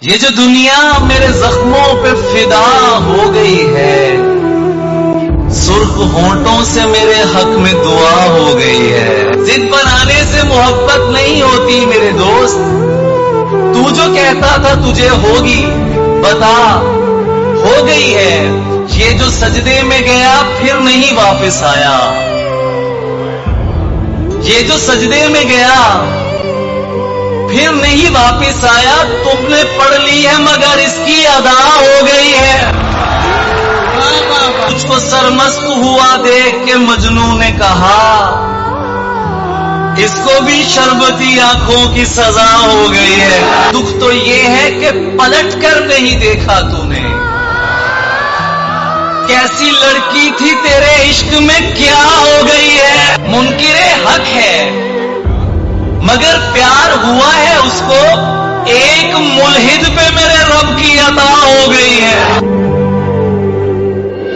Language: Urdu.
یہ جو دنیا میرے زخموں پہ فدا ہو گئی ہے، سرخ ہونٹوں سے میرے حق میں دعا ہو گئی ہے۔ ضد بنانے سے محبت نہیں ہوتی میرے دوست، تو جو کہتا تھا تجھے ہوگی، بتا ہو گئی ہے۔ یہ جو سجدے میں گیا پھر نہیں واپس آیا، یہ جو سجدے میں گیا پھر نہیں واپس آیا، تم نے پڑھ لی ہے مگر اس کی ادا ہو گئی ہے۔ تجھ کو سرمست ہوا دیکھ کے مجنوں نے کہا، اس کو بھی شربتی آنکھوں کی سزا ہو گئی ہے۔ دکھ تو یہ ہے کہ پلٹ کر نہیں دیکھا تو نے، کیسی لڑکی تھی تیرے عشق میں کیا ہو گئی ہے۔ منکر حق ہے مگر پیار ہوا ہے اس کو ایک ملحد